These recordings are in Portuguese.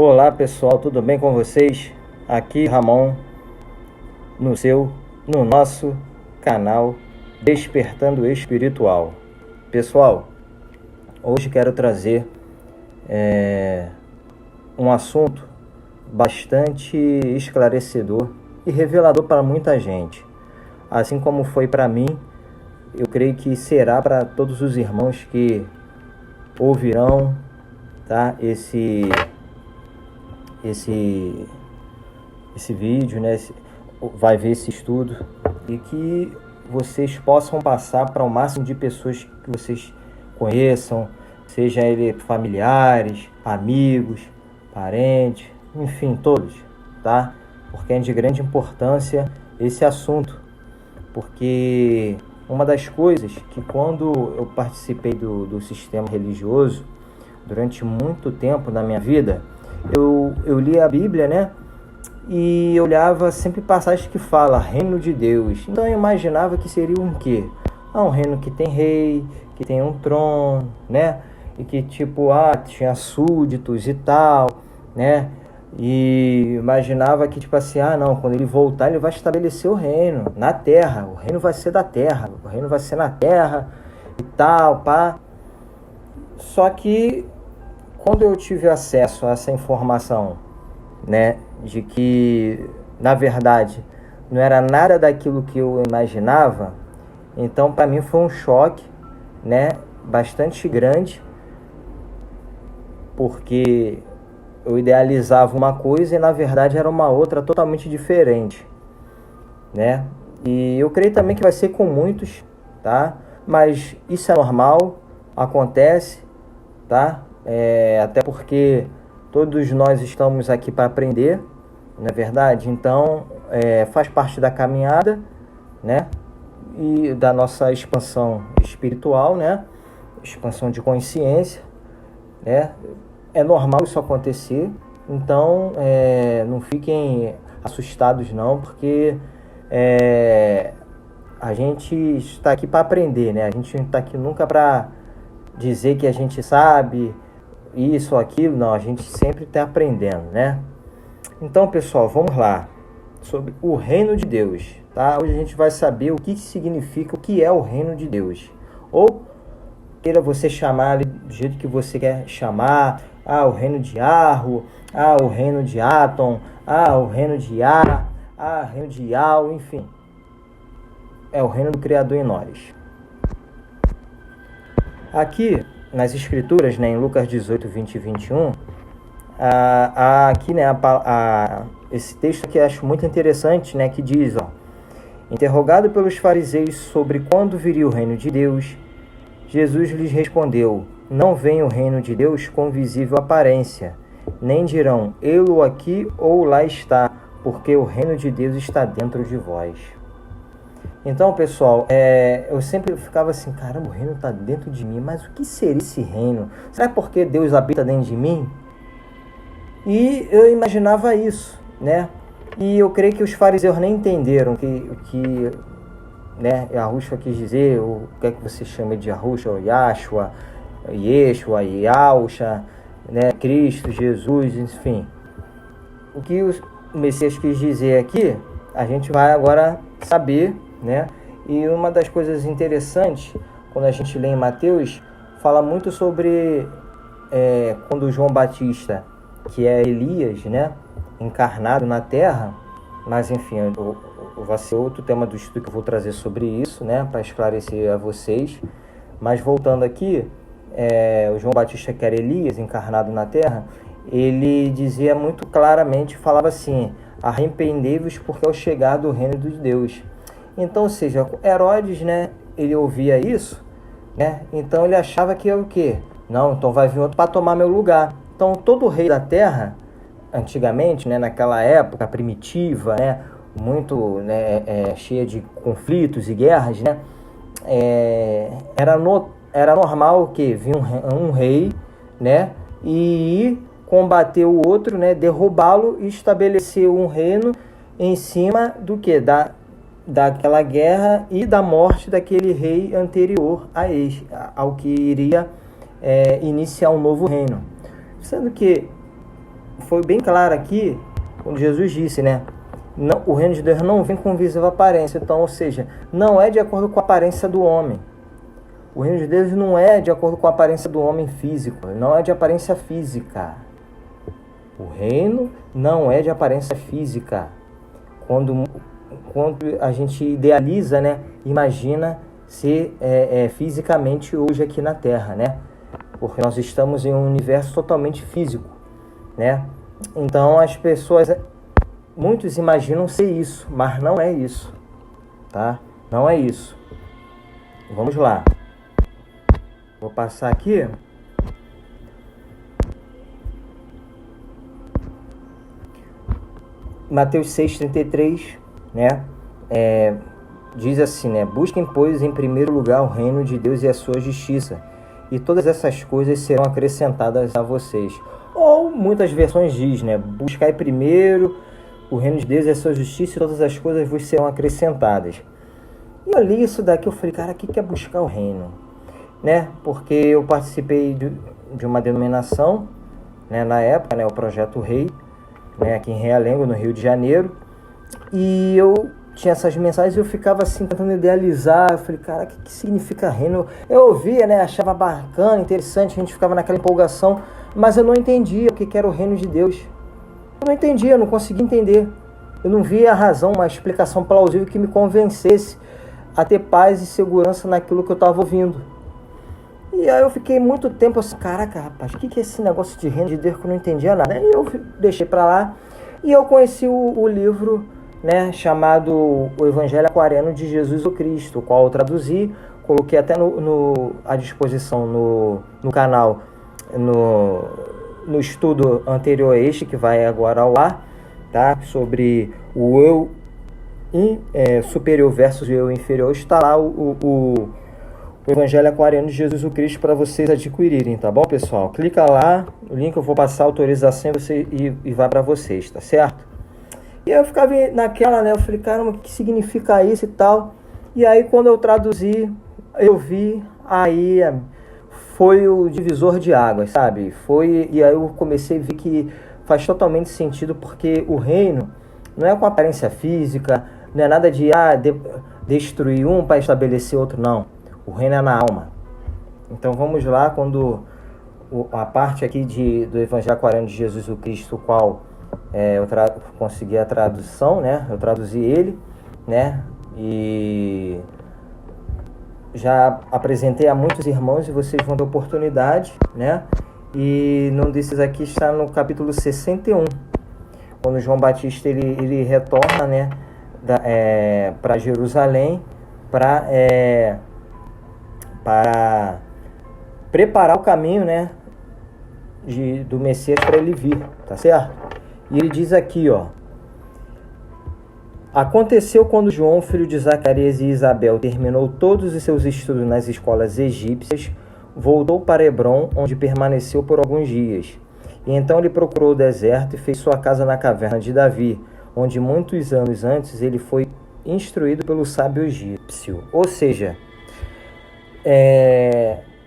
Olá pessoal, tudo bem com vocês? Aqui Ramon, no nosso canal Despertando Espiritual. Pessoal, hoje quero trazer um assunto bastante esclarecedor e revelador para muita gente. Assim como foi para mim, eu creio que será para todos os irmãos que ouvirão, tá, esse vídeo, né? Vai ver esse estudo e que vocês possam passar para o máximo de pessoas que vocês conheçam, seja ele familiares, amigos, parentes, enfim, todos, tá? Porque é de grande importância esse assunto, porque uma das coisas que quando eu participei do sistema religioso, durante muito tempo na minha vida, eu li a Bíblia, né? E eu olhava sempre passagens que fala reino de Deus. Então eu imaginava que seria um quê? Um reino que tem rei, que tem um trono, né? E que tinha súditos e tal, né? E imaginava que quando ele voltar ele vai estabelecer o reino na terra. O reino vai ser da terra, o reino vai ser na terra e tal, pá. Só que quando eu tive acesso a essa informação, né, de que, na verdade, não era nada daquilo que eu imaginava, então para mim foi um choque, né, bastante grande, porque eu idealizava uma coisa e na verdade era uma outra totalmente diferente, né? E eu creio também que vai ser com muitos, tá? Mas isso é normal, acontece, tá? Até porque todos nós estamos aqui para aprender, não é verdade? Então, faz parte da caminhada, né? E da nossa expansão espiritual, né? Expansão de consciência, né? É normal isso acontecer, então não fiquem assustados não, porque a gente está aqui para aprender, né? A gente não está aqui nunca para dizer que a gente sabe isso ou aquilo, não, a gente sempre está aprendendo, né? Então, pessoal, vamos lá, sobre o reino de Deus, tá? Hoje a gente vai saber o que significa, o que é o reino de Deus, ou queira você chamar do jeito que você quer chamar, o reino de Arro, o reino de Atom, o reino de Yah, o reino de Yao, enfim, é o reino do Criador em nós. Aqui nas escrituras, né, em Lucas 18, 20 e 21, aqui, né, esse texto aqui eu acho muito interessante, né, que diz, interrogado pelos fariseus sobre quando viria o reino de Deus, Jesus lhes respondeu, não vem o reino de Deus com visível aparência, nem dirão, ele aqui ou lá está, porque o reino de Deus está dentro de vós. Então, pessoal, eu sempre ficava assim, caramba, o reino está dentro de mim, mas o que seria esse reino? Será porque Deus habita dentro de mim? E eu imaginava isso, né? E eu creio que os fariseus nem entenderam que né, Yahushua quis dizer, o que é que você chama de Yahushua, ou Yahshua, Yeshua, Yahusha, né, Cristo, Jesus, enfim. O que o Messias quis dizer aqui, a gente vai agora saber, né? E uma das coisas interessantes, quando a gente lê em Mateus, fala muito sobre quando João Batista, que é Elias, né, encarnado na terra, mas enfim, vai ser outro tema do estudo que eu vou trazer sobre isso, né, para esclarecer a vocês. Mas voltando aqui, o João Batista, que era Elias, encarnado na terra, ele dizia muito claramente, falava assim, arrependei-vos porque é o chegado o reino de Deus. Então, ou seja, Herodes, né, ele ouvia isso, né, então ele achava que é o quê? Não, então vai vir outro para tomar meu lugar. Então, todo rei da terra, antigamente, né, naquela época primitiva, né, muito, né, cheia de conflitos e guerras, né, era normal que vinha um rei, né, e combater o outro, né, derrubá-lo e estabelecer um reino em cima do que? Daquela guerra e da morte daquele rei anterior ao que iria iniciar um novo reino. Sendo que foi bem claro aqui, quando Jesus disse, né? Não, o reino de Deus não vem com visível aparência. Então, ou seja, não é de acordo com a aparência do homem. O reino de Deus não é de acordo com a aparência do homem físico. Não é de aparência física. O reino não é de aparência física. Quando a gente idealiza, né? Imagina ser fisicamente hoje aqui na Terra, né? Porque nós estamos em um universo totalmente físico, né? Então as pessoas, muitos imaginam ser isso, mas não é isso, tá? Não é isso. Vamos lá. Vou passar aqui. Mateus 6,33, né? Diz assim, né? Busquem, pois, em primeiro lugar o reino de Deus e a sua justiça, e todas essas coisas serão acrescentadas a vocês. Ou muitas versões diz, né? Buscai primeiro o reino de Deus e a sua justiça, e todas as coisas vos serão acrescentadas. E eu li isso daqui, eu falei, cara, o que é buscar o reino? Né? Porque eu participei de uma denominação, né, na época, né, o Projeto Rei, né, aqui em Realengo, no Rio de Janeiro, e eu tinha essas mensagens e eu ficava assim tentando idealizar. Eu falei, cara, o que significa reino? Eu ouvia, né, achava bacana, interessante, a gente ficava naquela empolgação, mas eu não entendia o que era o reino de Deus. Eu não entendia, eu não conseguia entender. Eu não via a razão, uma explicação plausível que me convencesse a ter paz e segurança naquilo que eu estava ouvindo. E aí eu fiquei muito tempo assim, caraca, rapaz, o que é esse negócio de reino de Deus que eu não entendia nada? E eu deixei para lá e eu conheci o livro, né, chamado O Evangelho Aquariano de Jesus o Cristo, o qual eu traduzi, coloquei até à disposição no canal, no estudo anterior a este, que vai agora ao ar, tá? Sobre o eu superior versus o eu inferior. Está lá o Evangelho Aquariano de Jesus o Cristo para vocês adquirirem, tá bom, pessoal? Clica lá, o link eu vou passar a autorização e vai para vocês, tá certo? E aí eu ficava naquela, né? Eu falei, caramba, o que significa isso e tal? E aí quando eu traduzi, eu vi, aí foi o divisor de águas, sabe? E aí eu comecei a ver que faz totalmente sentido, porque o reino não é com aparência física, não é nada de destruir um para estabelecer outro, não. O reino é na alma. Então vamos lá, quando a parte aqui do Evangelho Aquariano de Jesus o Cristo, o qual eu consegui a tradução, né? Eu traduzi ele, né? E já apresentei a muitos irmãos e vocês vão ter oportunidade, né? E num desses aqui está no capítulo 61, quando João Batista ele retorna, né? Para Jerusalém, para preparar o caminho, né, do Messias para ele vir, tá certo? E ele diz aqui, ó: aconteceu quando João, filho de Zacarias e Isabel, terminou todos os seus estudos nas escolas egípcias, voltou para Hebrom, onde permaneceu por alguns dias. E então ele procurou o deserto e fez sua casa na caverna de Davi, onde muitos anos antes ele foi instruído pelo sábio egípcio. Ou seja,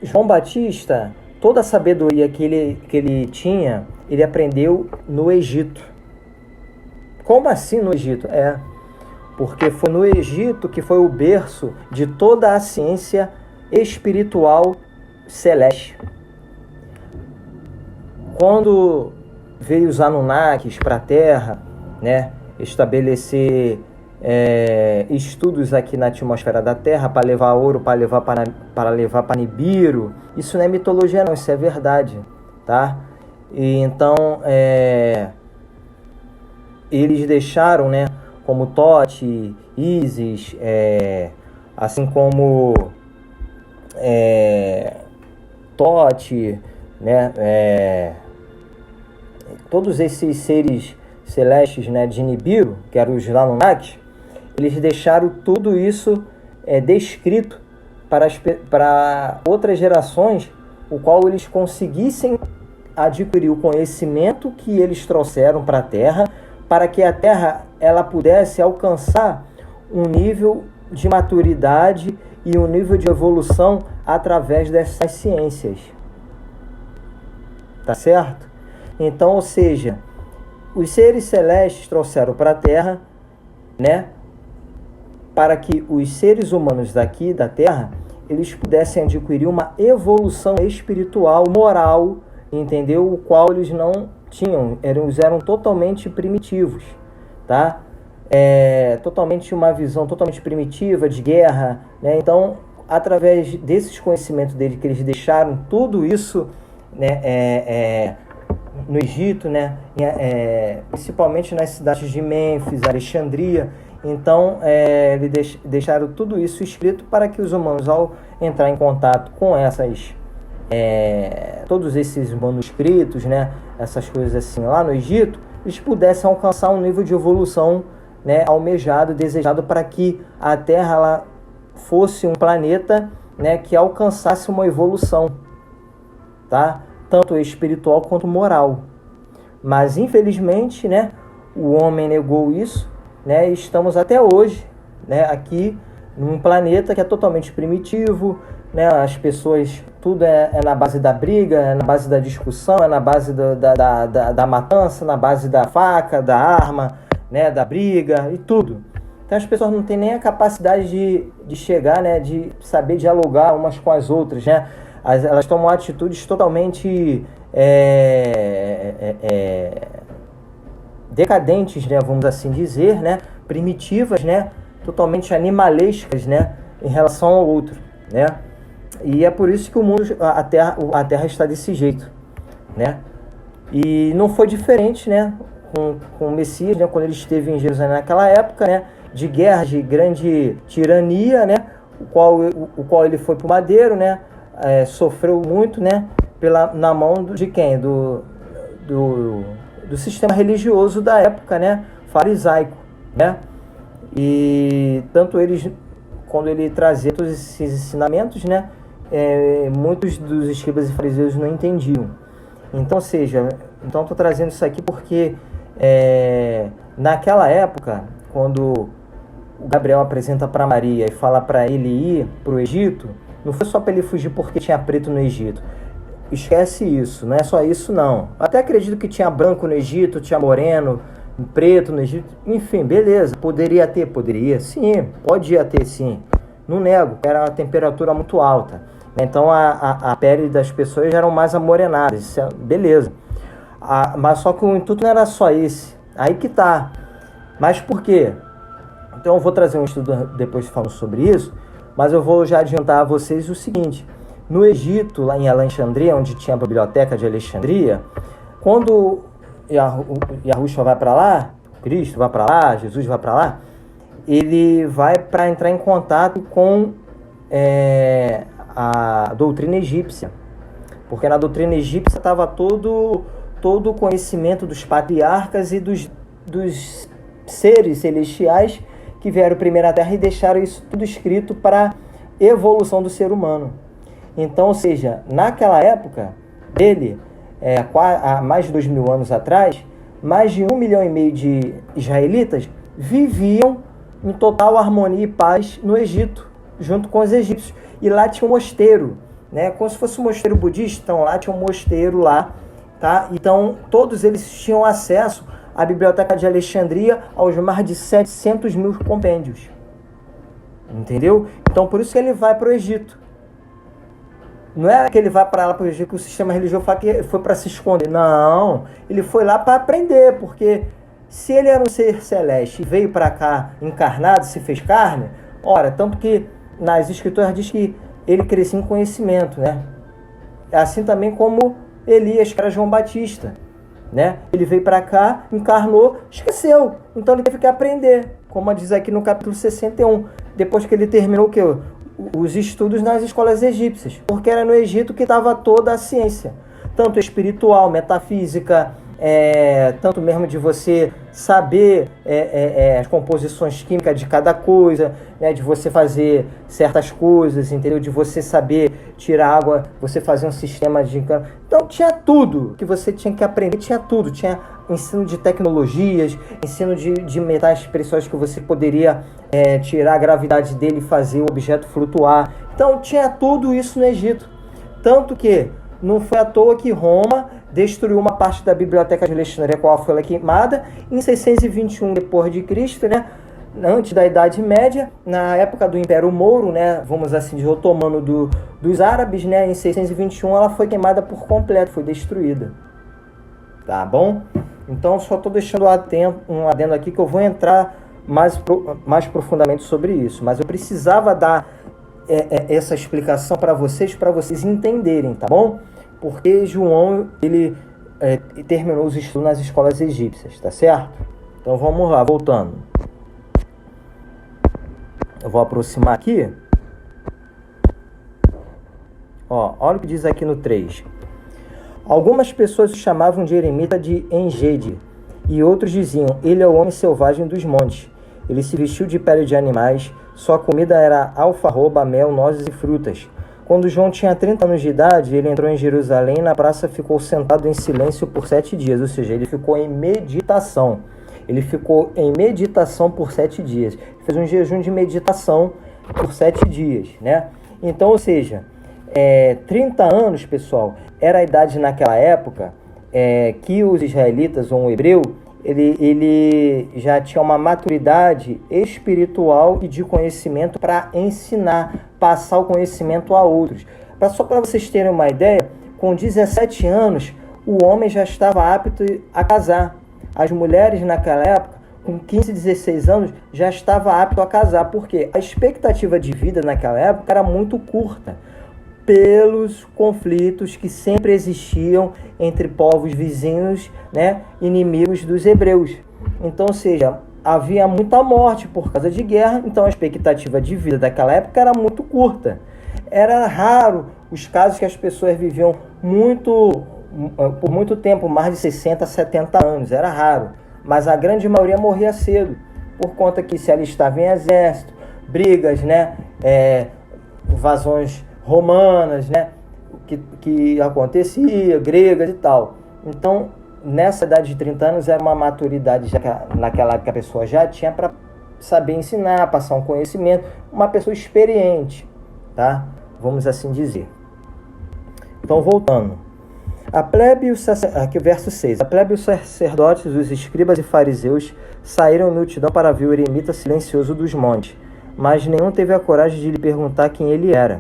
João Batista, toda a sabedoria que ele tinha, ele aprendeu no Egito. Como assim no Egito? Porque foi no Egito que foi o berço de toda a ciência espiritual celeste. Quando veio os Anunnakis para a Terra, né, estabelecer estudos aqui na atmosfera da Terra para levar ouro, para levar para Nibiru. Isso não é mitologia não, isso é verdade, tá? E então eles deixaram, né, como Tote, Ísis, assim como Tote, né, todos esses seres celestes, né, de Nibiru, que eram os Anunnakis, eles deixaram tudo isso descrito para outras gerações, o qual eles conseguissem adquirir o conhecimento que eles trouxeram para a Terra, para que a Terra ela pudesse alcançar um nível de maturidade e um nível de evolução através dessas ciências. Tá certo? Então, ou seja, os seres celestes trouxeram para a Terra, né, para que os seres humanos daqui da Terra, eles pudessem adquirir uma evolução espiritual, moral, entendeu? O qual eles não tinham, eles eram totalmente primitivos, tá? Totalmente uma visão totalmente primitiva de guerra, né? Então, através desses conhecimentos deles, que eles deixaram tudo isso, né, no Egito, né, principalmente nas cidades de Mênfis, Alexandria. Então, eles deixaram tudo isso escrito para que os humanos, ao entrar em contato com todos esses manuscritos, né, essas coisas assim lá no Egito, eles pudessem alcançar um nível de evolução, né, almejado, desejado, para que a Terra ela fosse um planeta, né, que alcançasse uma evolução, tá? Tanto espiritual quanto moral. Mas infelizmente, né, o homem negou isso, né, e estamos até hoje, né, aqui num planeta que é totalmente primitivo, né, as pessoas, tudo é na base da briga, é na base da discussão, é na base da matança, na base da faca, da arma, né, da briga e tudo. Então as pessoas não têm nem a capacidade de chegar, né, de saber dialogar umas com as outras, né? Elas tomam atitudes totalmente decadentes, né, vamos assim dizer, né, primitivas, né, totalmente animalescas, né, em relação ao outro, né? E é por isso que o mundo, a Terra está desse jeito, né? E não foi diferente, né, com o Messias, né, quando ele esteve em Jerusalém naquela época, né, de guerra, de grande tirania, né, o qual ele foi para o madeiro, né, sofreu muito, né, na mão de quem? Do sistema religioso da época, né, farisaico, né? E tanto eles, quando ele trazia todos esses ensinamentos, né, muitos dos escribas e fariseus não entendiam. Então, ou seja, estou trazendo isso aqui porque naquela época, quando o Gabriel apresenta para Maria e fala para ele ir para o Egito, não foi só para ele fugir porque tinha preto no Egito. Esquece isso, não é só isso não. Até acredito que tinha branco no Egito, tinha moreno, preto no Egito, enfim, beleza. Poderia sim, podia ter sim. Não nego, era uma temperatura muito alta. Então a pele das pessoas eram mais amorenadas, isso beleza. Mas só que o intuito não era só esse. Aí que tá. Mas por quê? Então eu vou trazer um estudo depois falando sobre isso, mas eu vou já adiantar a vocês o seguinte. No Egito, lá em Alexandria, onde tinha a biblioteca de Alexandria, quando Yahushua vai para lá, Cristo vai para lá, Jesus vai para lá, ele vai para entrar em contato com a doutrina egípcia. Porque na doutrina egípcia estava todo o conhecimento dos patriarcas e dos seres celestiais que vieram primeiro à Terra e deixaram isso tudo escrito para a evolução do ser humano. Então, ou seja, naquela época dele, há mais de 2000 anos atrás, mais de 1,5 milhão de israelitas viviam em total harmonia e paz no Egito, junto com os egípcios. E lá tinha um mosteiro, né? Como se fosse um mosteiro budista, então lá tinha um mosteiro lá, tá? Então todos eles tinham acesso à biblioteca de Alexandria, aos mais de 700 mil compêndios. Entendeu? Então por isso que ele vai para o Egito. Não é que ele vai para lá para o Egito que o sistema religioso fala que foi para se esconder. Não, ele foi lá para aprender, porque se ele era um ser celeste e veio para cá encarnado, se fez carne, ora, tanto que nas escrituras diz que ele crescia em conhecimento, né? Assim também como Elias, que era João Batista, né? Ele veio para cá, encarnou, esqueceu. Então ele teve que aprender, como diz aqui no capítulo 61, depois que ele terminou o quê? Os estudos nas escolas egípcias, porque era no Egito que estava toda a ciência, tanto espiritual, metafísica, tanto mesmo de você saber as composições químicas de cada coisa, né, de você fazer certas coisas, entendeu? De você saber tirar água, você fazer um sistema de... Então tinha tudo que você tinha que aprender, tinha tudo, tinha ensino de tecnologias, ensino de metais preciosos que você poderia tirar a gravidade dele e fazer o objeto flutuar. Então tinha tudo isso no Egito, tanto que não foi à toa que Roma destruiu uma parte da biblioteca de Alexandria, qual foi queimada em 621 depois de Cristo, né? Antes da Idade Média, na época do Império Mouro, né? Vamos assim dizer, otomano dos árabes, né? Em 621 ela foi queimada por completo, foi destruída. Tá bom? Então só estou deixando um adendo aqui que eu vou entrar mais profundamente sobre isso, mas eu precisava dar essa explicação para vocês entenderem, tá bom? Porque João, ele terminou os estudos nas escolas egípcias, tá certo? Então vamos lá, voltando. Eu vou aproximar aqui. Ó, olha o que diz aqui no 3. Algumas pessoas o chamavam de eremita de Engedi, e outros diziam, ele é o homem selvagem dos montes. Ele se vestiu de pele de animais, sua comida era alfarroba, mel, nozes e frutas. Quando João tinha 30 anos de idade, ele entrou em Jerusalém e na praça ficou sentado em silêncio por 7 dias, ou seja, ele ficou em meditação. Ele ficou em meditação por 7 dias. Fez um jejum de meditação por 7 dias, né? Então, ou seja, 30 anos, pessoal, era a idade naquela época que os israelitas, ou um hebreu, ele já tinha uma maturidade espiritual e de conhecimento para ensinar, passar o conhecimento a outros. Só para vocês terem uma ideia, com 17 anos, o homem já estava apto a casar. As mulheres naquela época, com 15, 16 anos, já estava apto a casar. Porque a expectativa de vida naquela época era muito curta, pelos conflitos que sempre existiam entre povos vizinhos, né, inimigos dos hebreus. Então, ou seja, havia muita morte por causa de guerra, então a expectativa de vida daquela época era muito curta. Era raro os casos que as pessoas viviam por muito tempo, mais de 60, 70 anos, era raro. Mas a grande maioria morria cedo, por conta que se alistava em exército, brigas, né, invasões romanas, né, que acontecia, gregas e tal. Então, nessa idade de 30 anos, era uma maturidade já que naquela época a pessoa já tinha para saber ensinar, passar um conhecimento, uma pessoa experiente, tá? Vamos assim dizer. Então, voltando. Aqui o verso 6. A plebe e os sacerdotes, os escribas e fariseus saíram em multidão para ver o eremita silencioso dos montes, mas nenhum teve a coragem de lhe perguntar quem ele era.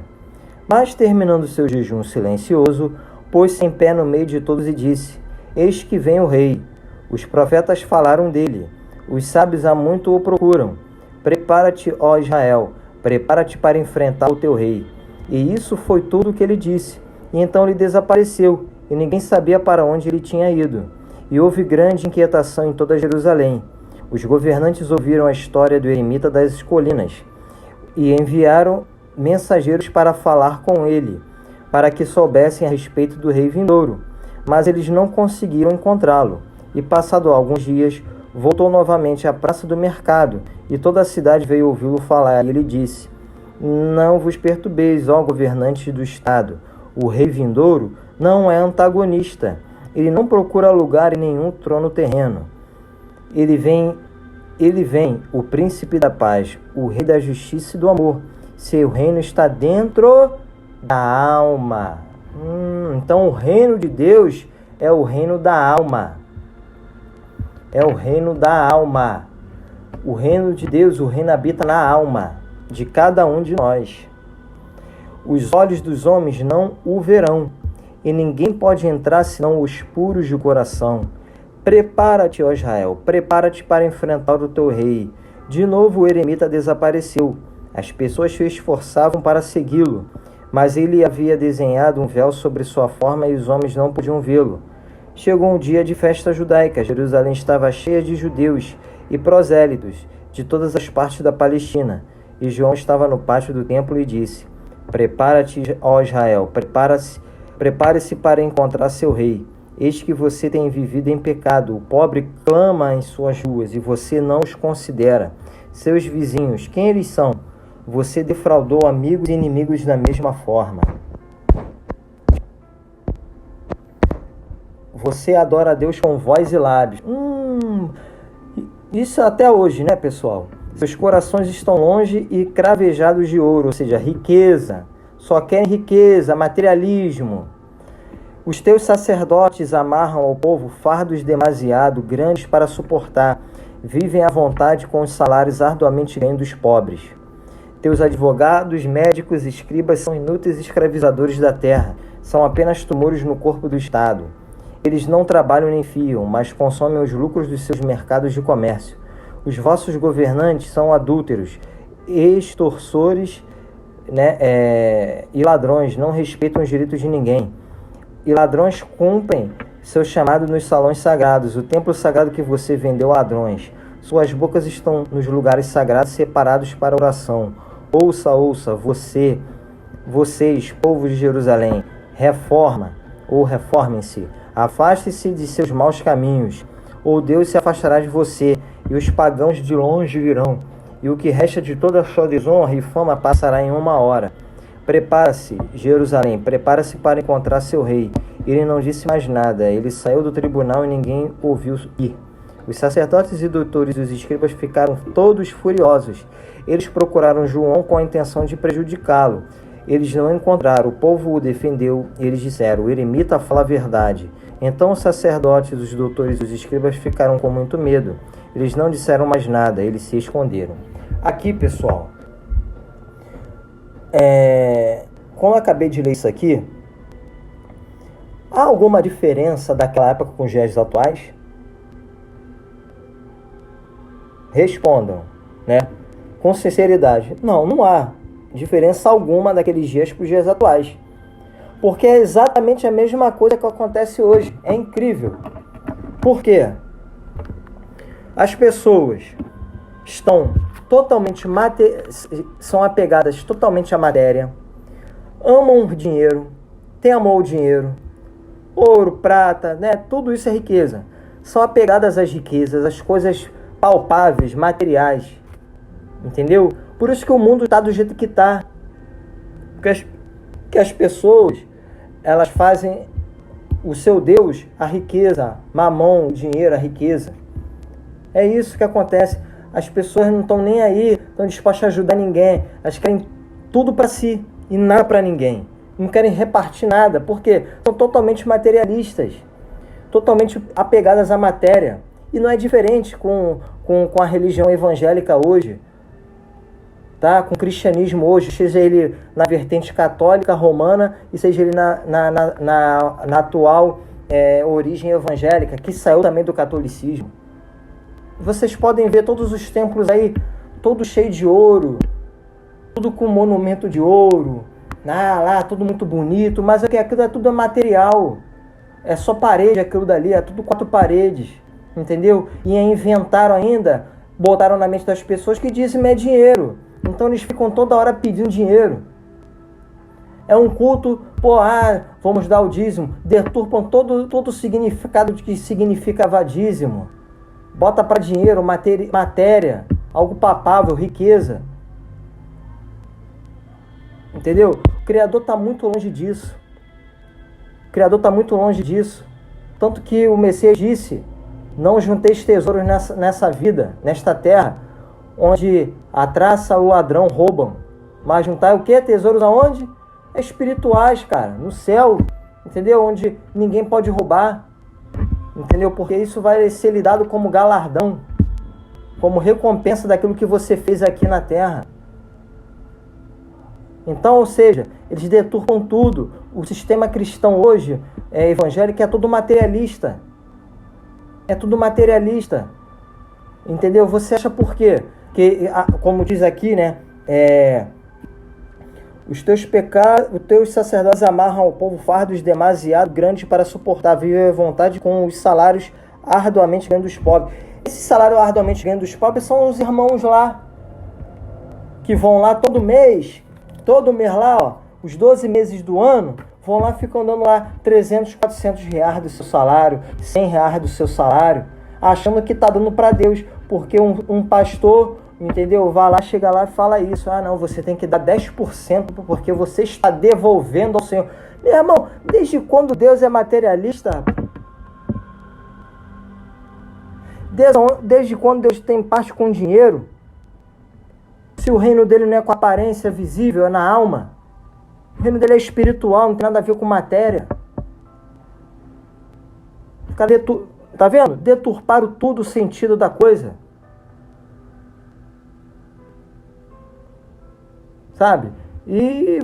Mas, terminando seu jejum silencioso, pôs-se em pé no meio de todos e disse, eis que vem o rei. Os profetas falaram dele. Os sábios há muito o procuram. Prepara-te, ó Israel, prepara-te para enfrentar o teu rei. E isso foi tudo o que ele disse. E então ele desapareceu, e ninguém sabia para onde ele tinha ido. E houve grande inquietação em toda Jerusalém. Os governantes ouviram a história do eremita das colinas, e enviaram mensageiros para falar com ele, para que soubessem a respeito do rei vindouro. Mas eles não conseguiram encontrá-lo. E passado alguns dias, voltou novamente à praça do mercado, e toda a cidade veio ouvi-lo falar. E ele disse, não vos perturbeis, ó governantes do estado. O rei vindouro não é antagonista. Ele não procura lugar em nenhum trono terreno. Ele vem, o príncipe da paz, o rei da justiça e do amor. Seu reino está dentro da alma. Então o reino de Deus é o reino da alma. É o reino da alma. O reino de Deus, o reino habita na alma de cada um de nós. Os olhos dos homens não o verão, e ninguém pode entrar senão os puros de coração. Prepara-te, ó Israel, prepara-te para enfrentar o teu rei. De novo o eremita desapareceu. As pessoas se esforçavam para segui-lo, mas ele havia desenhado um véu sobre sua forma e os homens não podiam vê-lo. Chegou um dia de festa judaica. Jerusalém estava cheia de judeus e prosélitos de todas as partes da Palestina. E João estava no pátio do templo e disse, prepara-te, ó Israel, prepare-se para encontrar seu rei. Eis que você tem vivido em pecado. O pobre clama em suas ruas e você não os considera. Seus vizinhos, quem eles são? Você defraudou amigos e inimigos da mesma forma. Você adora a Deus com voz e lábios. Isso até hoje, né, pessoal? Seus corações estão longe e cravejados de ouro, ou seja, riqueza. Só querem riqueza, materialismo. Os teus sacerdotes amarram ao povo fardos demasiado grandes para suportar. Vivem à vontade com os salários arduamente ganhos dos pobres. Teus advogados, médicos e escribas são inúteis escravizadores da terra. São apenas tumores no corpo do Estado. Eles não trabalham nem fiam, mas consomem os lucros dos seus mercados de comércio. Os vossos governantes são adúlteros, extorsores, e ladrões, não respeitam os direitos de ninguém. E ladrões cumprem seu chamado nos salões sagrados, o templo sagrado que você vendeu a ladrões. Suas bocas estão nos lugares sagrados separados para oração. Ouça, ouça, vocês, povo de Jerusalém, reformem-se, afastem-se de seus maus caminhos, ou Deus se afastará de você, e os pagãos de longe virão, e o que resta de toda a sua desonra e fama passará em 1 hora. Prepara-se, Jerusalém, prepara-se para encontrar seu rei. Ele não disse mais nada, ele saiu do tribunal e ninguém ouviu ir. Os sacerdotes e doutores e os escribas ficaram todos furiosos. Eles procuraram João com a intenção de prejudicá-lo. Eles não encontraram, o povo o defendeu, e eles disseram: o eremita fala a verdade. Então os sacerdotes, os doutores e os escribas ficaram com muito medo. Eles não disseram mais nada, eles se esconderam. Aqui, pessoal, quando eu acabei de ler isso aqui, há alguma diferença daquela época com os dias atuais? Respondam, com sinceridade. Não há diferença alguma daqueles dias para os dias atuais. Porque é exatamente a mesma coisa que acontece hoje. É incrível. Por quê? As pessoas estão totalmente são apegadas totalmente à matéria, amam o dinheiro, têm amor ao dinheiro, ouro, prata, tudo isso é riqueza. São apegadas às riquezas, às coisas palpáveis, materiais, entendeu? Por isso que o mundo está do jeito que está. Porque as pessoas, elas fazem o seu Deus a riqueza, mamão, o dinheiro, a riqueza. É isso que acontece. As pessoas não estão nem aí, estão dispostas a ajudar ninguém. Elas querem tudo para si e nada para ninguém. Não querem repartir nada, porque são totalmente materialistas, totalmente apegadas à matéria. E não é diferente com a religião evangélica hoje, tá? Com o cristianismo hoje, seja ele na vertente católica, romana, e seja ele na atual origem evangélica, que saiu também do catolicismo. Vocês podem ver todos os templos aí, todos cheios de ouro, tudo com monumento de ouro, lá, tudo muito bonito, mas aquilo é tudo material. É só parede aquilo dali, é tudo 4 paredes, entendeu? E inventaram ainda, botaram na mente das pessoas que dízimo é dinheiro. Então eles ficam toda hora pedindo dinheiro. É um culto, vamos dar o dízimo, deturpam todo o significado de que significava dízimo. Bota para dinheiro, matéria, algo papável, riqueza. Entendeu? O Criador está muito longe disso. O Criador está muito longe disso. Tanto que o Messias disse: não junteis tesouros nessa vida, nesta terra, onde a traça e o ladrão roubam. Mas juntar o quê? Tesouros aonde? Espirituais, cara. No céu. Entendeu? Onde ninguém pode roubar. Entendeu? Porque isso vai ser lhe dado como galardão, como recompensa daquilo que você fez aqui na terra. Então, ou seja, eles deturpam tudo. O sistema cristão hoje, evangélico, é tudo materialista. É tudo materialista. Entendeu? Você acha por quê? Que, como diz aqui, os teus sacerdotes amarram ao povo fardos demasiado grandes para suportar, viver à vontade com os salários arduamente ganhos dos pobres. Esse salário arduamente ganho dos pobres são os irmãos lá, que vão lá todo mês lá, os 12 meses do ano, vão lá, ficam dando lá 300, 400 reais do seu salário, 100 reais do seu salário, achando que está dando para Deus, porque um pastor, entendeu? Vai lá, chega lá e fala isso. Não, você tem que dar 10% porque você está devolvendo ao Senhor. Meu irmão, desde quando Deus é materialista? Desde quando Deus tem parte com dinheiro? Se o reino dele não é com aparência visível, é na alma. O reino dele é espiritual, não tem nada a ver com matéria. caras, tá vendo? Deturparam tudo o sentido da coisa. Sabe? E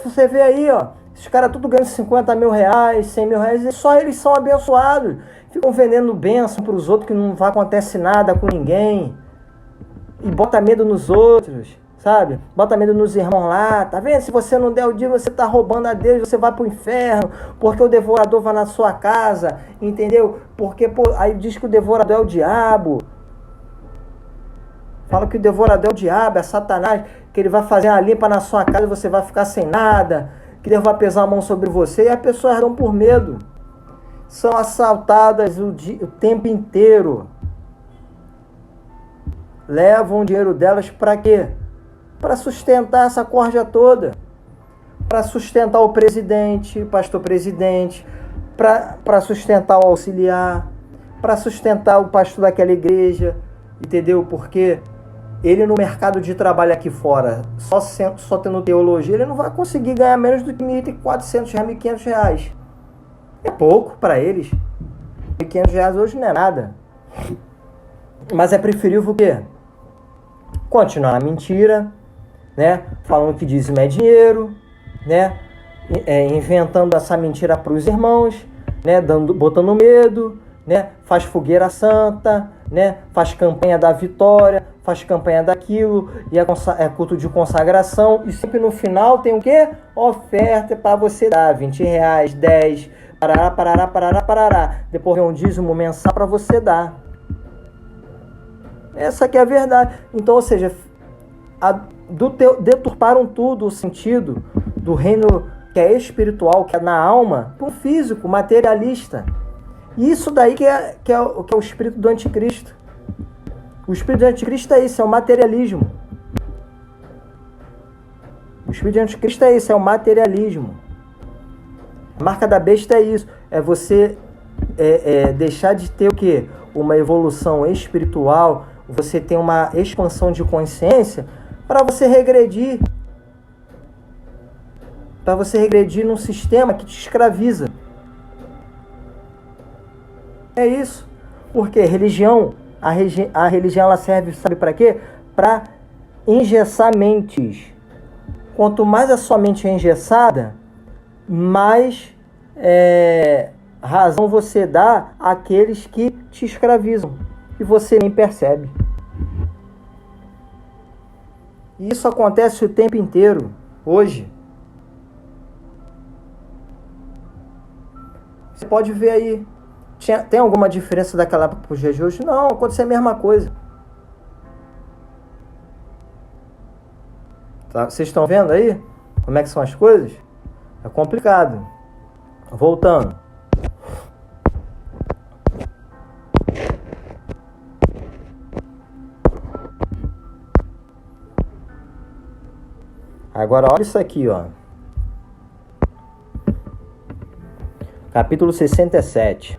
você vê aí, ó, esses caras tudo ganham 50 mil reais, 100 mil reais, e só eles são abençoados. Ficam vendendo bênção para os outros, que não vai acontecer nada com ninguém. E bota medo nos outros, sabe? Bota medo nos irmãos lá. Tá vendo? Se você não der o dia, você tá roubando a Deus, você vai pro inferno, porque o devorador vai na sua casa, entendeu? Porque aí diz que o devorador é o diabo. Fala que o devorador é o diabo, é Satanás, que ele vai fazer uma limpa na sua casa e você vai ficar sem nada, que Deus vai pesar a mão sobre você, e as pessoas dão por medo. São assaltadas o tempo inteiro. Levam o dinheiro delas para quê? Para sustentar essa corja toda. Para sustentar o presidente, pastor presidente, para sustentar o auxiliar, para sustentar o pastor daquela igreja, entendeu? Porque ele no mercado de trabalho aqui fora, só tendo teologia, ele não vai conseguir ganhar menos do que R$1.400, R$1.500. É pouco para eles. R$1.500 hoje não é nada. Mas é preferível o quê? Continuar na mentira, né? Falando que dízimo é dinheiro, né? Inventando essa mentira para os irmãos, né? Botando medo, né? Faz fogueira santa, né? Faz campanha da vitória, faz campanha daquilo, e é culto de consagração, e sempre no final tem o quê? Oferta para você dar, R$20, 10, parará. Depois vem um dízimo mensal para você dar. Essa que é a verdade. Então, ou seja, deturparam tudo o sentido do reino que é espiritual, que é na alma, para o físico, materialista. E isso daí que é o espírito do anticristo. O espírito do anticristo é isso, é o materialismo. O espírito do anticristo é isso, é o materialismo. A marca da besta é isso, é você deixar de ter o quê? Uma evolução espiritual, você ter uma expansão de consciência para você regredir. Para você regredir num sistema que te escraviza. É isso. Porque religião, a religião ela serve, sabe para quê? Para engessar mentes. Quanto mais a sua mente é engessada, mais razão você dá àqueles que te escravizam. E você nem percebe. E isso acontece o tempo inteiro, hoje. Você pode ver aí. Tem alguma diferença daquela época para os dias de hoje? Não, acontece a mesma coisa. Tá? Vocês estão vendo aí como é que são as coisas? É complicado. Voltando. Agora olha isso aqui, ó. Capítulo 67.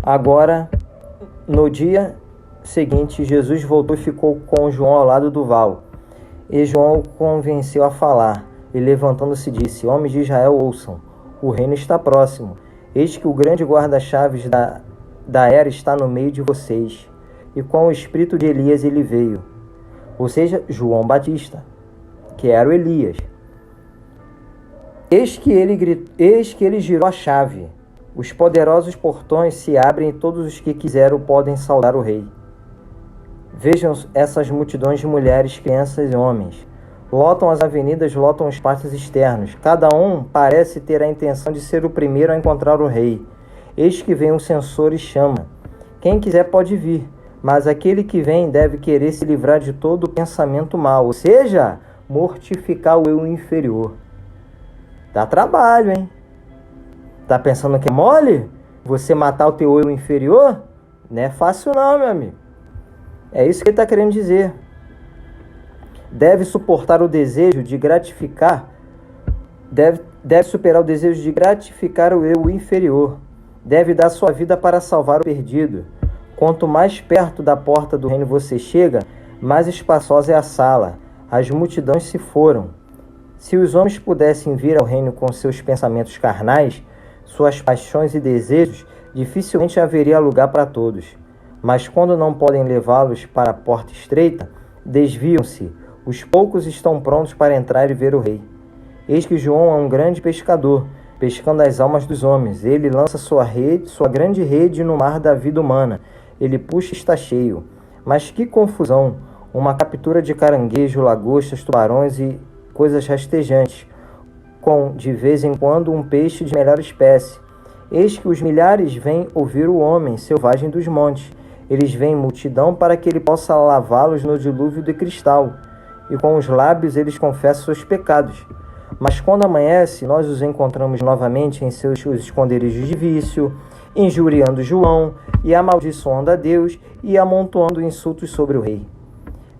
Agora, no dia seguinte, Jesus voltou e ficou com João ao lado do val. E João o convenceu a falar. E levantando-se disse: Homens de Israel, ouçam, o reino está próximo. Eis que o grande guarda-chaves da era está no meio de vocês. E com o espírito de Elias ele veio. Ou seja, João Batista, que era o Elias. Eis que ele girou a chave. Os poderosos portões se abrem e todos os que quiseram podem saudar o rei. Vejam essas multidões de mulheres, crianças e homens. Lotam as avenidas, lotam os pátios externos. Cada um parece ter a intenção de ser o primeiro a encontrar o rei. Eis que vem um censor e chama. Quem quiser pode vir, mas aquele que vem deve querer se livrar de todo o pensamento mau, ou seja, mortificar o eu inferior. Dá trabalho, hein? Tá pensando que é mole? Você matar o teu eu inferior? Não é fácil não, meu amigo. É isso que ele está querendo dizer. Deve suportar o desejo de gratificar. Deve superar o desejo de gratificar o eu inferior. Deve dar sua vida para salvar o perdido. Quanto mais perto da porta do reino você chega, mais espaçosa é a sala. As multidões se foram. Se os homens pudessem vir ao reino com seus pensamentos carnais, suas paixões e desejos, dificilmente haveria lugar para todos. Mas quando não podem levá-los para a porta estreita, desviam-se. Os poucos estão prontos para entrar e ver o rei. Eis que João é um grande pescador, pescando as almas dos homens. Ele lança sua grande rede no mar da vida humana. Ele puxa e está cheio. Mas que confusão! Uma captura de caranguejo, lagostas, tubarões e coisas rastejantes, com, de vez em quando, um peixe de melhor espécie. Eis que os milhares vêm ouvir o homem selvagem dos montes. Eles vêm em multidão para que ele possa lavá-los no dilúvio de cristal, e com os lábios eles confessam seus pecados. Mas quando amanhece, nós os encontramos novamente em seus esconderijos de vício, injuriando João e amaldiçoando a Deus e amontoando insultos sobre o rei.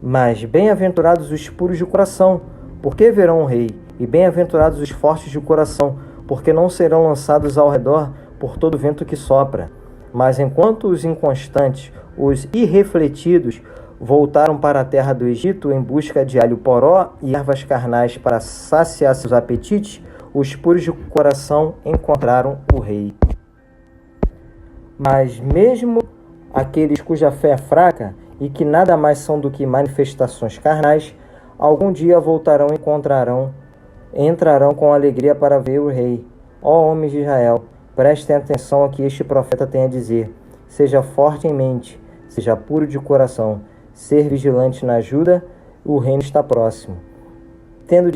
Mas bem-aventurados os puros de coração, porque verão o rei, e bem-aventurados os fortes de coração, porque não serão lançados ao redor por todo vento que sopra. Mas enquanto os inconstantes, os irrefletidos, voltaram para a terra do Egito em busca de alho poró e ervas carnais para saciar seus apetites, os puros de coração encontraram o rei. Mas mesmo aqueles cuja fé é fraca e que nada mais são do que manifestações carnais, algum dia voltarão e entrarão com alegria para ver o rei. Ó homens de Israel, prestem atenção ao que este profeta tem a dizer. Seja forte em mente, seja puro de coração, ser vigilante na ajuda, o reino está próximo. Tendo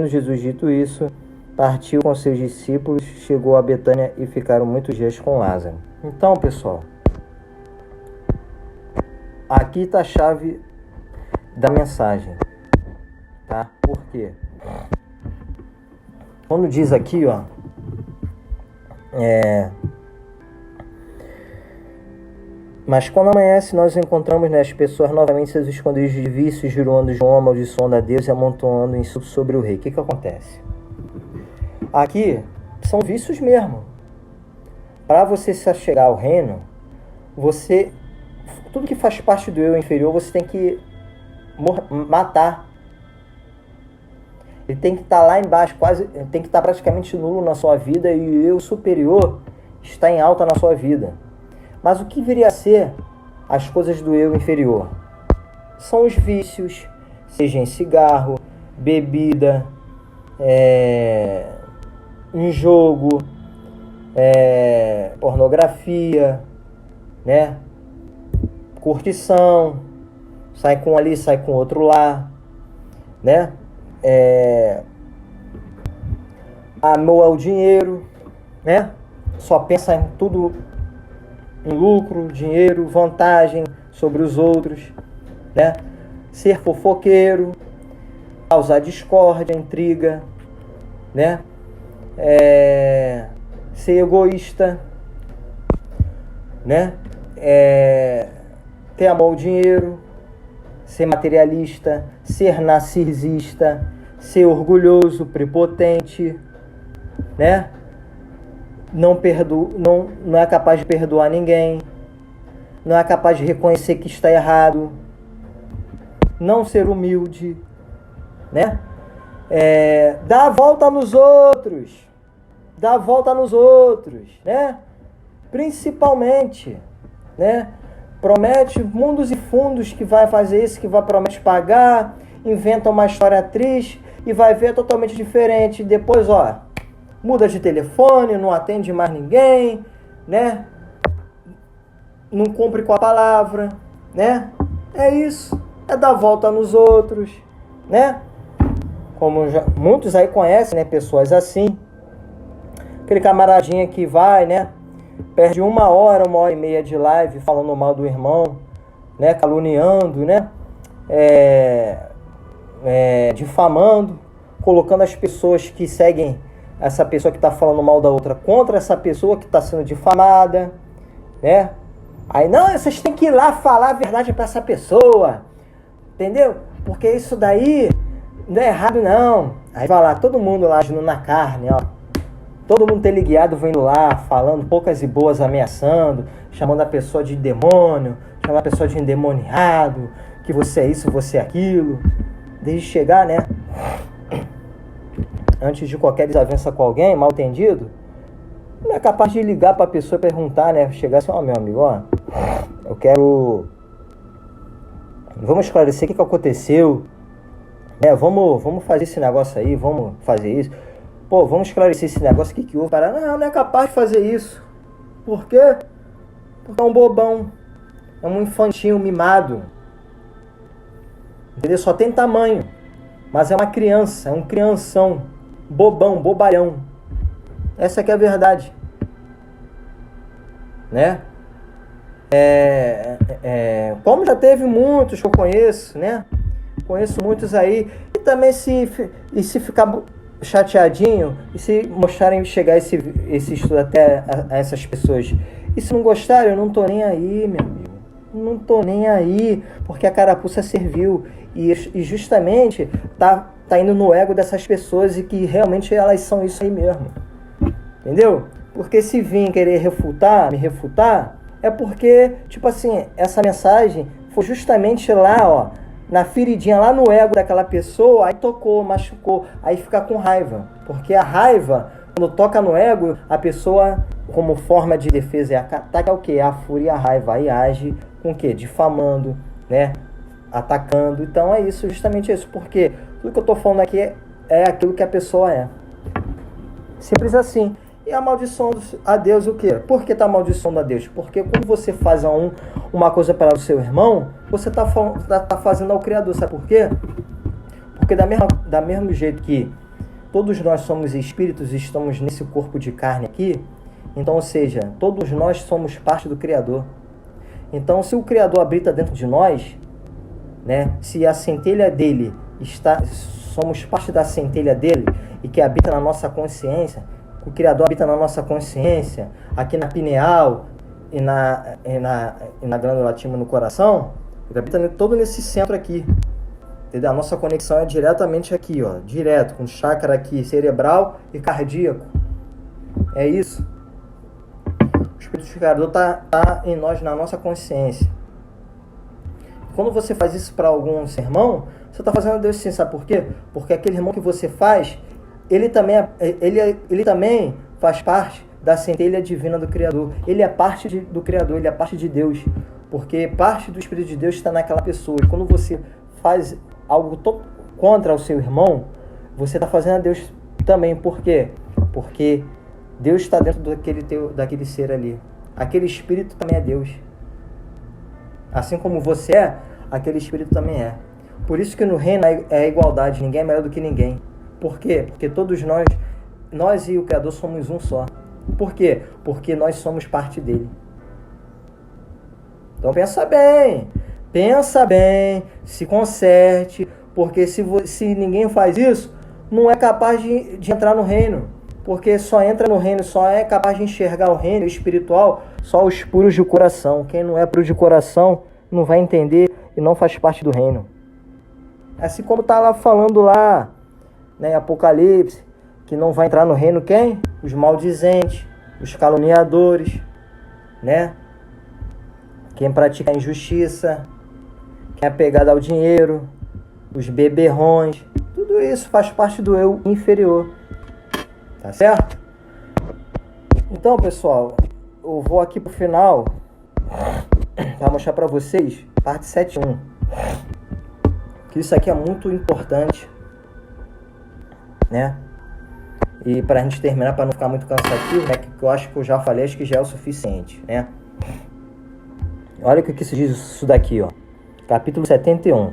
Jesus dito isso, partiu com seus discípulos, chegou a Betânia e ficaram muitos dias com Lázaro. Então, pessoal, aqui está a chave da mensagem, tá? Por quê? Quando diz aqui, ó, mas quando amanhece, nós encontramos, as pessoas novamente seus esconderijos de vícios, juruando João, amaldiçoando a Deus e amontoando insultos sobre o rei. O que acontece? Aqui são vícios mesmo. Para você se chegar ao reino, tudo que faz parte do eu inferior, você tem que matar. Ele tem que estar lá embaixo, tem que estar praticamente nulo na sua vida, e o eu superior está em alta na sua vida. Mas o que viria a ser as coisas do eu inferior? São os vícios, seja em cigarro, bebida, em jogo, pornografia, né? Curtição, sai com um ali, sai com outro lá, né? Amor ao dinheiro, né? Só pensa em tudo, em lucro, dinheiro, vantagem sobre os outros, né? Ser fofoqueiro, causar discórdia, intriga, né? Ser egoísta, né? Ter amor ao dinheiro, ser materialista, ser narcisista, ser orgulhoso, prepotente, né? Não é capaz de perdoar ninguém, não é capaz de reconhecer que está errado, não ser humilde, né? Dar a volta nos outros, né? Principalmente, né? Promete mundos e fundos que vai fazer isso, promete pagar, inventa uma história triste e vai ver totalmente diferente. Depois, muda de telefone, não atende mais ninguém, né? Não cumpre com a palavra, né? É isso, é dar volta nos outros, né? Como muitos aí conhecem, né? Pessoas assim. Aquele camaradinha que vai, né? Perde 1 hora, 1h30 de live falando mal do irmão, né? Caluniando, né? Difamando, colocando as pessoas que seguem essa pessoa que está falando mal da outra contra essa pessoa que está sendo difamada, né? Aí, não, vocês têm que ir lá falar a verdade para essa pessoa, entendeu? Porque isso daí não é errado, não. Aí vai lá, todo mundo lá agindo na carne, ó. Todo mundo teleguiado vindo lá, falando poucas e boas, ameaçando, chamando a pessoa de demônio, chamando a pessoa de endemoniado, que você é isso, você é aquilo. Desde chegar, né? Antes de qualquer desavença com alguém, mal entendido, não é capaz de ligar para a pessoa e perguntar, né? Chegar assim, ó, meu amigo, ó, eu quero... Vamos esclarecer o que aconteceu, né? Vamos fazer esse negócio aí, vamos fazer isso. Pô, vamos esclarecer esse negócio, o que houve? Para, não é capaz de fazer isso. Por quê? Porque é um bobão, é um infantinho mimado. Entendeu? Só tem tamanho, mas é uma criança, é um crianção, bobão, bobalhão. Essa que é a verdade, né? Como já teve muitos que eu conheço, né? Conheço muitos aí, e também se ficar chateadinho, e se mostrarem chegar esse estudo até a essas pessoas, e se não gostarem, eu não tô nem aí, meu amigo. Não tô nem aí, porque a carapuça serviu, e justamente tá indo no ego dessas pessoas, e que realmente elas são isso aí mesmo. Entendeu? Porque se vir querer me refutar, é porque, tipo assim, essa mensagem foi justamente lá, ó, na feridinha, lá no ego daquela pessoa, aí tocou, machucou, aí fica com raiva. Porque a raiva, quando toca no ego, a pessoa, como forma de defesa, ataca o quê? A fúria e a raiva. Aí age com o quê? Difamando, né? Atacando. Então é isso, justamente isso. Porque tudo que eu tô falando aqui é aquilo que a pessoa é. Simples assim. E a maldição a Deus o quê? Por que tá amaldiçoando a Deus? Porque quando você faz uma coisa para o seu irmão, você tá fazendo ao Criador. Sabe por quê? Porque da mesmo jeito que todos nós somos espíritos e estamos nesse corpo de carne aqui, então, ou seja, todos nós somos parte do Criador. Então, se o Criador habita dentro de nós, né? Se a centelha dele somos parte da centelha dele e que habita na nossa consciência, o Criador habita na nossa consciência, aqui na pineal e na glândula latima no coração, ele habita todo nesse centro aqui. Entendeu? A nossa conexão é diretamente aqui, ó, direto, com o chakra aqui cerebral e cardíaco. É isso. O Espírito do Criador tá em nós, na nossa consciência. Quando você faz isso para algum irmão, você está fazendo a Deus sim, sabe por quê? Porque aquele irmão que você faz, ele também faz parte da centelha divina do Criador. Ele é parte do Criador, ele é parte de Deus. Porque parte do Espírito de Deus está naquela pessoa. E quando você faz algo contra o seu irmão, você está fazendo a Deus também. Por quê? Porque Deus está dentro daquele ser ali. Aquele Espírito também é Deus. Assim como você é, aquele Espírito também é. Por isso que no reino é a igualdade. Ninguém é melhor do que ninguém. Por quê? Porque todos nós e o Criador somos um só. Por quê? Porque nós somos parte dele. Então pensa bem, se conserte, porque se ninguém faz isso, não é capaz de entrar no reino. Porque só entra no reino, só é capaz de enxergar o reino espiritual, só os puros de coração. Quem não é puro de coração não vai entender e não faz parte do reino. Assim como está lá falando lá, né, Apocalipse, que não vai entrar no reino quem? Os maldizentes, os caluniadores, né? Quem pratica a injustiça, quem é apegado ao dinheiro, os beberrões, tudo isso faz parte do eu inferior. Tá certo? Então, pessoal, eu vou aqui pro final para mostrar para vocês parte 7.1. Que isso aqui é muito importante, né? E pra gente terminar, para não ficar muito cansativo, né? Que eu acho que eu já falei, acho que já é o suficiente, né? Olha o que se diz isso daqui, ó. Capítulo 71.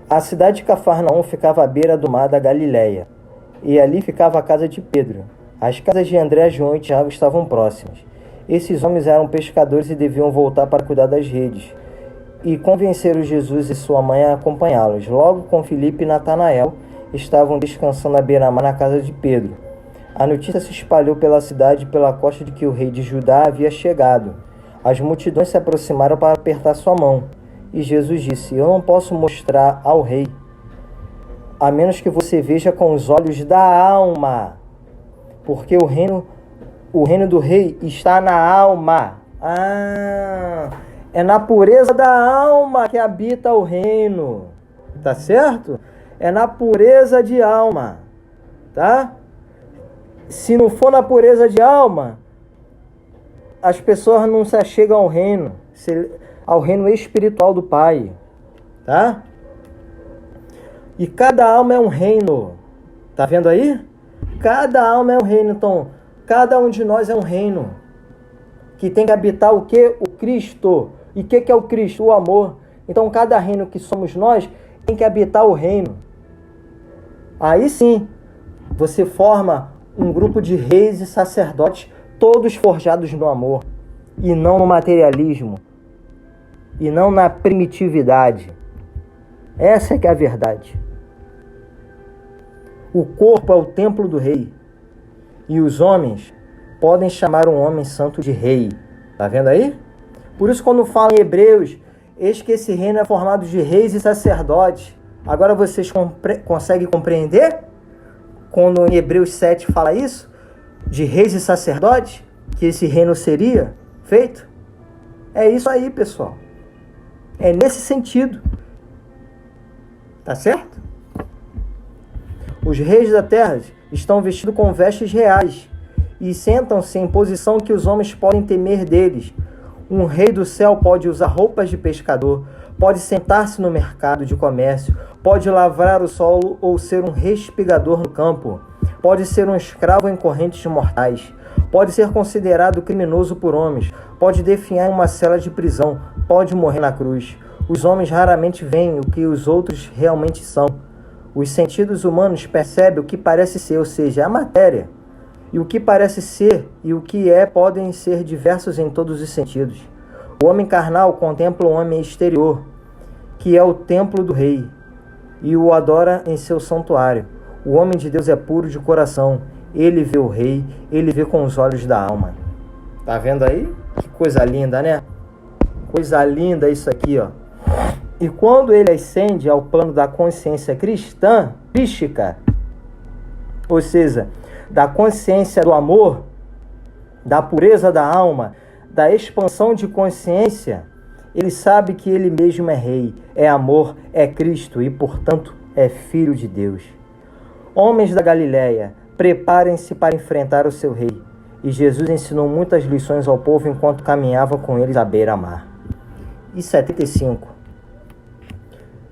A cidade de Cafarnaum ficava à beira do mar da Galileia, e ali ficava a casa de Pedro. As casas de André, João e Tiago estavam próximas. Esses homens eram pescadores e deviam voltar para cuidar das redes, e convenceram Jesus e sua mãe a acompanhá-los. Logo, com Filipe e Natanael, estavam descansando à beira-mar na casa de Pedro. A notícia se espalhou pela cidade e pela costa de que o rei de Judá havia chegado. As multidões se aproximaram para apertar sua mão. E Jesus disse: eu não posso mostrar ao rei, a menos que você veja com os olhos da alma, porque o reino do rei está na alma. É na pureza da alma que habita o reino. Tá certo? É na pureza de alma. Tá? Se não for na pureza de alma, as pessoas não se achegam ao reino, ao reino espiritual do Pai, tá? E cada alma é um reino, tá vendo aí? Cada alma é um reino, então cada um de nós é um reino que tem que habitar o quê? O Cristo. E o que é o Cristo? O amor. Então cada reino que somos nós tem que habitar o reino. Aí sim, você forma um grupo de reis e sacerdotes, todos forjados no amor, e não no materialismo, e não na primitividade. Essa é que é a verdade. O corpo é o templo do rei, e os homens podem chamar um homem santo de rei. Tá vendo aí? Por isso, quando fala em Hebreus, eis que esse reino é formado de reis e sacerdotes. Agora vocês conseguem compreender? Quando em Hebreus 7 fala isso, de reis e sacerdotes, que esse reino seria feito? É isso aí, pessoal. É nesse sentido. Tá certo? Os reis da terra estão vestidos com vestes reais e sentam-se em posição que os homens podem temer deles. Um rei do céu pode usar roupas de pescador, pode sentar-se no mercado de comércio, pode lavrar o solo ou ser um respigador no campo, pode ser um escravo em correntes mortais, pode ser considerado criminoso por homens, pode definhar em uma cela de prisão, pode morrer na cruz. Os homens raramente veem o que os outros realmente são. Os sentidos humanos percebem o que parece ser, ou seja, a matéria. E o que parece ser e o que é podem ser diversos em todos os sentidos. O homem carnal contempla o homem exterior, que é o templo do rei, e o adora em seu santuário. O homem de Deus é puro de coração. Ele vê o rei, ele vê com os olhos da alma. Tá vendo aí? Que coisa linda, né? Coisa linda isso aqui, ó. E quando ele ascende ao plano da consciência cristã, crística, ou seja, da consciência do amor, da pureza da alma, da expansão de consciência, ele sabe que ele mesmo é rei, é amor, é Cristo e, portanto, é filho de Deus. Homens da Galileia, preparem-se para enfrentar o seu rei. E Jesus ensinou muitas lições ao povo enquanto caminhava com eles à beira-mar. E 75.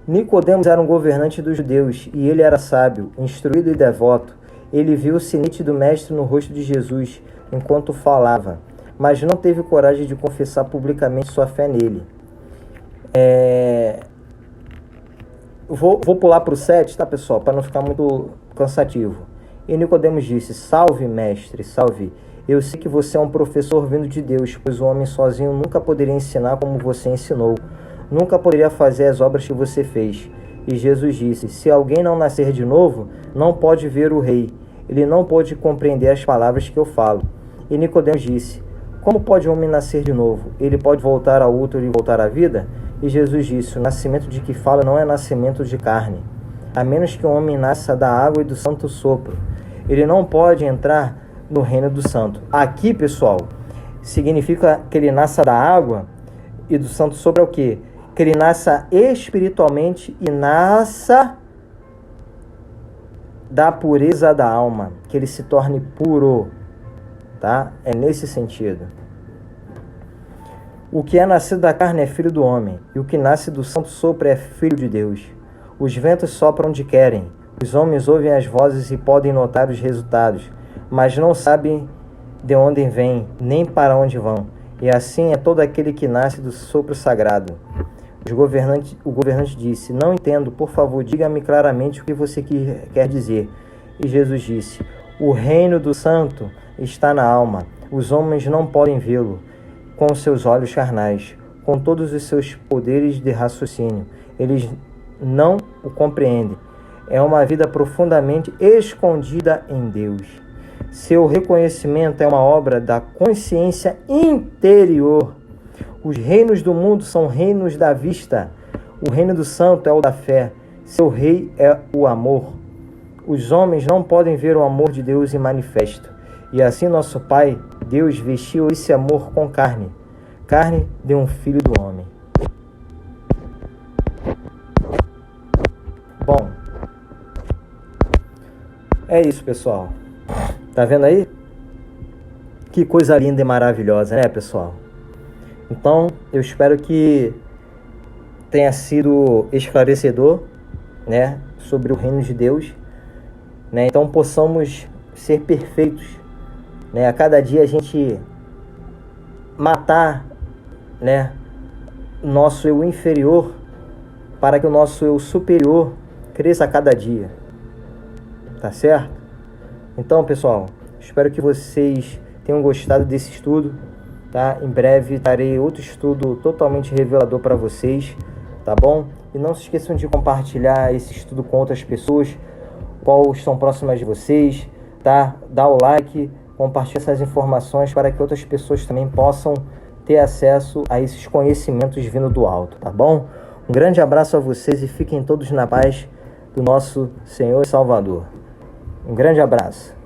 Nicodemos era um governante dos judeus, e ele era sábio, instruído e devoto. Ele viu o sinete do mestre no rosto de Jesus, enquanto falava, mas não teve coragem de confessar publicamente sua fé nele. Vou pular para o 7, tá, pessoal? Para não ficar muito cansativo. E Nicodemos disse, salve, mestre, salve. Eu sei que você é um professor vindo de Deus, pois o homem sozinho nunca poderia ensinar como você ensinou. Nunca poderia fazer as obras que você fez. E Jesus disse, se alguém não nascer de novo, não pode ver o rei. Ele não pode compreender as palavras que eu falo. E Nicodemos disse, como pode um homem nascer de novo? Ele pode voltar ao útero e voltar à vida? E Jesus disse, o nascimento de que fala não é nascimento de carne, a menos que o homem nasça da água e do santo sopro. Ele não pode entrar no reino do santo. Aqui, pessoal, significa que ele nasça da água e do santo sopro é o quê? Que ele nasça espiritualmente e nasça da pureza da alma, que ele se torne puro, tá? É nesse sentido. O que é nascido da carne é filho do homem, e o que nasce do santo sopro é filho de Deus. Os ventos sopram onde querem, os homens ouvem as vozes e podem notar os resultados, mas não sabem de onde vêm, nem para onde vão. E assim é todo aquele que nasce do sopro sagrado. O governante disse, não entendo, por favor, diga-me claramente o que você quer dizer. E Jesus disse, o reino do santo está na alma. Os homens não podem vê-lo com seus olhos carnais, com todos os seus poderes de raciocínio. Eles não o compreendem. É uma vida profundamente escondida em Deus. Seu reconhecimento é uma obra da consciência interior. Os reinos do mundo são reinos da vista. O reino do santo é o da fé. Seu rei é o amor. Os homens não podem ver o amor de Deus em manifesto. E assim nosso Pai, Deus, vestiu esse amor com carne. Carne de um filho do homem. Bom, é isso, pessoal. Tá vendo aí? Que coisa linda e maravilhosa, né, pessoal? Então, eu espero que tenha sido esclarecedor, né, sobre o reino de Deus, né? Então, possamos ser perfeitos, né? A cada dia a gente matar, né, nosso eu inferior para que o nosso eu superior cresça a cada dia. Tá certo? Então, pessoal, espero que vocês tenham gostado desse estudo, tá? Em breve darei outro estudo totalmente revelador para vocês, tá bom? E não se esqueçam de compartilhar esse estudo com outras pessoas, qual estão próximas de vocês, tá? Dá o like, compartilha essas informações para que outras pessoas também possam ter acesso a esses conhecimentos vindo do alto, tá bom? Um grande abraço a vocês e fiquem todos na paz do nosso Senhor e Salvador. Um grande abraço.